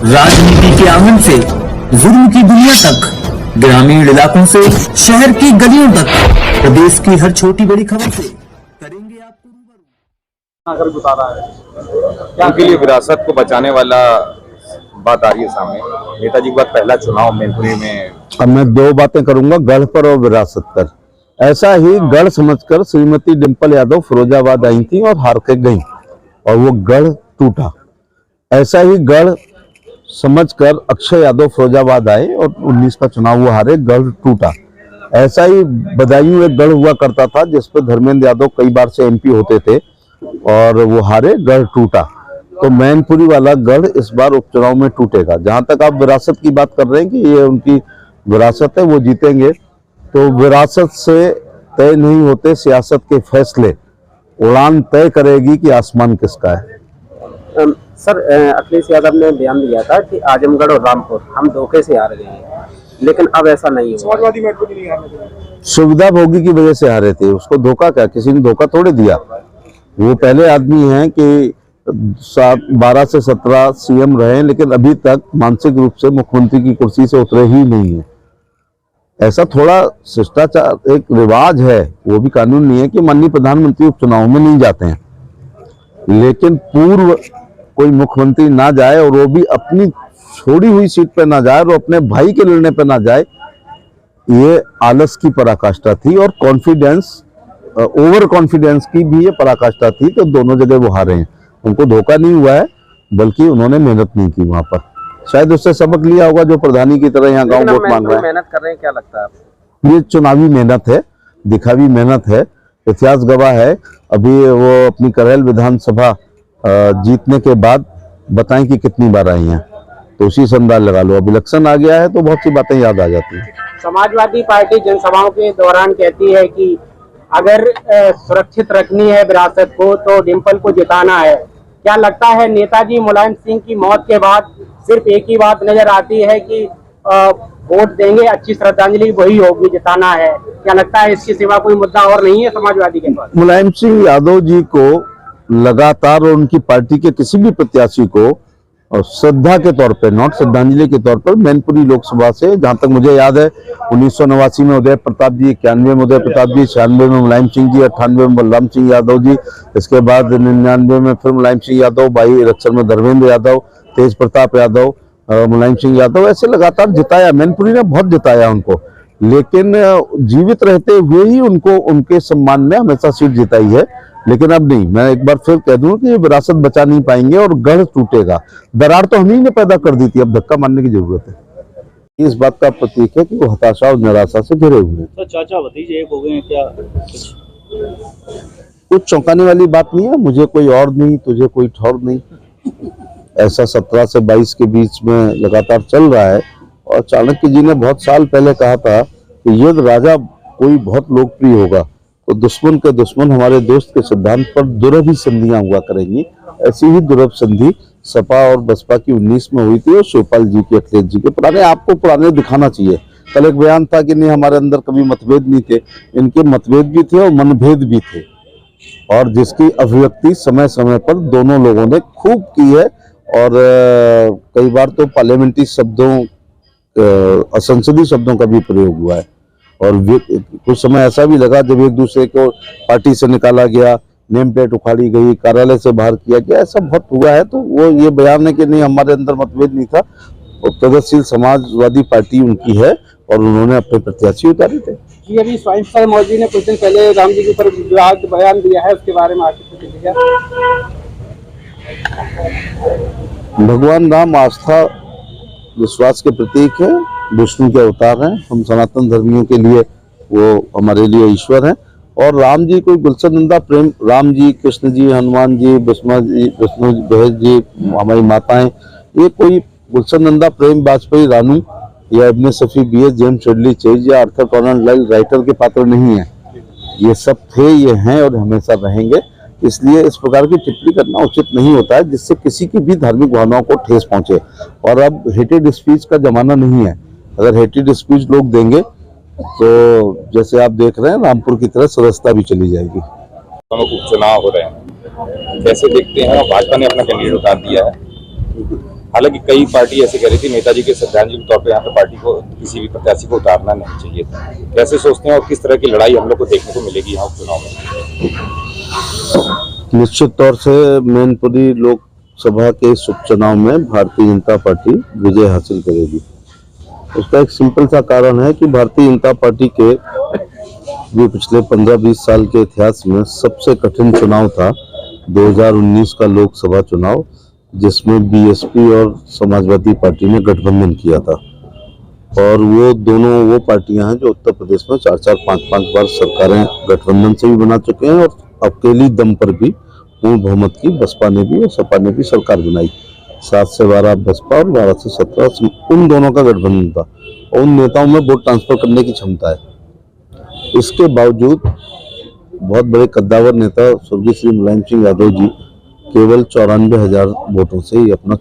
राजनीति के आंगन से जुर्म की दुनिया तक, ग्रामीण इलाकों से शहर की गलियों तक, प्रदेश की हर छोटी बड़ी खबर से करेंगे आपको रूबरू। अगर बता रहा है उनके लिए विरासत को बचाने वाला बात आ रही है सामने। नेताजी के बाद पहला चुनाव मैनपुरी में। अब मैं दो बातें करूंगा, गढ़ पर और विरासत पर। ऐसा ही गढ़ समझकर श्रीमती डिंपल यादव फिरोजाबाद आई थी और हार के गई और वो गढ़ टूटा। ऐसा ही गढ़ समझकर अक्षय यादव फिरोजाबाद आए और 19 का चुनाव वो हारे, गढ़ टूटा। ऐसा ही बदायूं एक गढ़ हुआ करता था जिस पर धर्मेंद्र यादव कई बार से एमपी होते थे और वो हारे, गढ़ टूटा। तो मैनपुरी वाला गढ़ इस बार उपचुनाव में टूटेगा। जहां तक आप विरासत की बात कर रहे हैं कि ये उनकी विरासत है, वो जीतेंगे, तो विरासत से तय नहीं होते सियासत के फैसले। उड़ान तय करेगी कि आसमान किसका है। सर, अखिलेश यादव ने बयान दिया था कि आजमगढ़ और रामपुर हम धोखे से हार गए हैं, लेकिन अब ऐसा नहीं है। समाजवादी मैनपुरी नहीं हारे, सुविधा भोगी की वजह से हारे थे। उसको धोखा क्या, किसी ने धोखा थोड़े दिया। वो पहले आदमी हैं कि 12 से 17 सीएम रहे, लेकिन अभी तक मानसिक रूप से मुख्यमंत्री की कुर्सी से उतरे ही नहीं है। ऐसा थोड़ा शिष्टाचार एक रिवाज है, वो भी कानून नहीं है कि माननीय प्रधानमंत्री उपचुनाव में नहीं जाते हैं, लेकिन पूर्व कोई मुख्यमंत्री ना जाए और वो भी अपनी छोड़ी हुई सीट पे ना जाए और अपने भाई के लड़ने पे ना जाए, ये आलस की पराकाष्ठा थी और कॉन्फिडेंस, ओवर कॉन्फिडेंस की भी ये पराकाष्ठा थी। तो दोनों जगह वो हारे हैं। उनको धोखा नहीं हुआ है, बल्कि उन्होंने मेहनत नहीं की वहां पर। शायद उससे सबक लिया होगा जो प्रधानी की तरह यहाँ गांव वोट मांग रहे हैं। मेहनत कर रहे हैं, क्या लगता है आपको? ये चुनावी मेहनत है, दिखावी मेहनत है। इतिहास गवाह है। अभी वो अपनी करेल विधानसभा जीतने के बाद बताएं कि कितनी बार आई हैं, तो उसी से अंदाज लगा लो। अब इलेक्शन आ गया है तो बहुत सी बातें याद आ जाती हैं। समाजवादी पार्टी जनसभाओं के दौरान कहती है कि अगर सुरक्षित रखनी है विरासत को तो डिंपल को जिताना है। क्या लगता है नेताजी मुलायम सिंह की मौत के बाद सिर्फ एक ही बात नजर आती है कि वोट देंगे, अच्छी श्रद्धांजलि वही होगी, जिताना है? क्या लगता है इसके सिवा कोई मुद्दा और नहीं है समाजवादी के पास? मुलायम सिंह यादव जी को लगातार और उनकी पार्टी के किसी भी प्रत्याशी को श्रद्धा के तौर पे, नॉट श्रद्धांजलि के तौर पर, मैनपुरी लोकसभा से जहां तक मुझे याद है 1989 में उदय प्रताप जी, 91 में उदय प्रताप जी, 96 में मुलायम सिंह जी, 98 में बलराम सिंह यादव जी, इसके बाद 99 में फिर मुलायम सिंह यादव, 22 इलेक्शन में धर्मेंद्र यादव, तेज प्रताप यादव, मुलायम सिंह यादव, ऐसे लगातार जिताया। मैनपुरी ने बहुत जिताया उनको, लेकिन जीवित रहते हुए ही उनको उनके सम्मान में हमेशा सीट जिताई है। लेकिन अब नहीं, मैं एक बार फिर कह दूं कि ये विरासत बचा नहीं पाएंगे और गढ़ टूटेगा। दरार तो हम ही ने पैदा कर दी थी, अब धक्का मारने की जरूरत है। इस बात का प्रतीक है कि वो हताशा और निराशा से घिरे हुए हैं। तो चाचा भतीजे एक हो गए हैं क्या? कुछ चौंकाने वाली बात नहीं है। मुझे कोई और नहीं, तुझे कोई ठौर नहीं, ऐसा 17 से 22 के बीच में लगातार चल रहा है। और चाणक्य जी ने बहुत साल पहले कहा था कि यदि राजा कोई बहुत लोकप्रिय होगा तो दुश्मन के दुश्मन हमारे दोस्त के सिद्धांत पर दुर्लभ ही संधियां हुआ करेंगी। ऐसी ही दुर्लभ संधि सपा और बसपा की 19 में हुई थी और शिवपाल जी के, अखिलेश जी के। पुराने दिखाना चाहिए। कल एक बयान था कि नहीं, हमारे अंदर कभी मतभेद नहीं थे। इनके मतभेद भी थे और मनभेद भी थे, और जिसकी अभिव्यक्ति समय समय पर दोनों लोगों ने खूब की है। और कई बार तो पार्लियामेंट्री शब्दों, असंसदीय शब्दों का भी प्रयोग हुआ है। और कुछ समय ऐसा भी लगा जब एक दूसरे को पार्टी से निकाला गया, नेम प्लेट उखाड़ी गई, कार्यालय से बाहर किया गया, ऐसा बहुत हुआ है। तो वो ये बयान है कि नहीं, हमारे अंदर मतभेद नहीं था। और प्रगतिशील समाजवादी पार्टी उनकी है और उन्होंने अपने प्रत्याशी उतारे थे। जी, अभी स्वाइन सर मोदी ने कुछ दिन पहले राम जी के ऊपर बयान दिया है, उसके बारे में आपको कुछ दिया? भगवान राम आस्था विश्वास के प्रतीक है, विष्णु के अवतार हैं। हम सनातन धर्मियों के लिए वो हमारे लिए ईश्वर हैं। और राम जी कोई गुलशन नंदा प्रेम, राम जी, कृष्ण जी, हनुमान जी, विष्णु बहस जी, हमारी माताएं, ये कोई गुलशन नंदा प्रेम वाजपेयी रानू या इब्ने सफी BS जेम्स शेडली चेज या आर्थर कॉनन डॉयल राइटर के पात्र नहीं है। ये सब थे, ये हैं और हमेशा रहेंगे। इसलिए इस प्रकार की टिप्पणी करना उचित नहीं होता है जिससे किसी की भी धार्मिक भावनाओं को ठेस पहुंचे। और अब हेटेड स्पीच का जमाना नहीं है। अगर हेटेड स्पीच लोग देंगे तो जैसे आप देख रहे हैं रामपुर की तरह सदस्यता भी चली जाएगी। उपचुनाव हो रहे हैं, कैसे देखते हैं? भाजपा ने अपना कैंडिडेट उतार दिया है, हालांकि कई पार्टी ऐसे कह रही थी नेताजी के श्रद्धांजलि के तौर पर यहाँ पे पार्टी को किसी भी प्रत्याशी को उतारना नहीं चाहिए था। कैसे सोचते हैं और किस तरह की लड़ाई हम लोग को देखने को मिलेगी यहाँ उपचुनाव में? निश्चित तौर से मैनपुरी लोकसभा के इस उपचुनाव में भारतीय जनता पार्टी विजय हासिल करेगी। उसका एक सिंपल सा कारण है कि भारतीय जनता पार्टी के जो पिछले 15-20 साल के इतिहास में सबसे कठिन चुनाव था 2019 का लोकसभा चुनाव, जिसमें बीएसपी और समाजवादी पार्टी ने गठबंधन किया था। और वो दोनों वो पार्टियां हैं जो उत्तर प्रदेश में 4-4, 5-5 बार सरकारें गठबंधन से भी बना चुके हैं और अकेली दम पर भी पूर्ण बहुमत की बसपा ने भी और सपा ने भी सरकार बनाई। 7 से 12 बसपा और 12 से 17 उन दोनों का गठबंधन था और उन नेताओं में वोट ट्रांसफर करने की क्षमता है। इसके बावजूद बहुत बड़े कद्दावर नेता स्वर्गीय श्री मुलायम सिंह यादव जी केवल 94,000 वोटों से ही अपना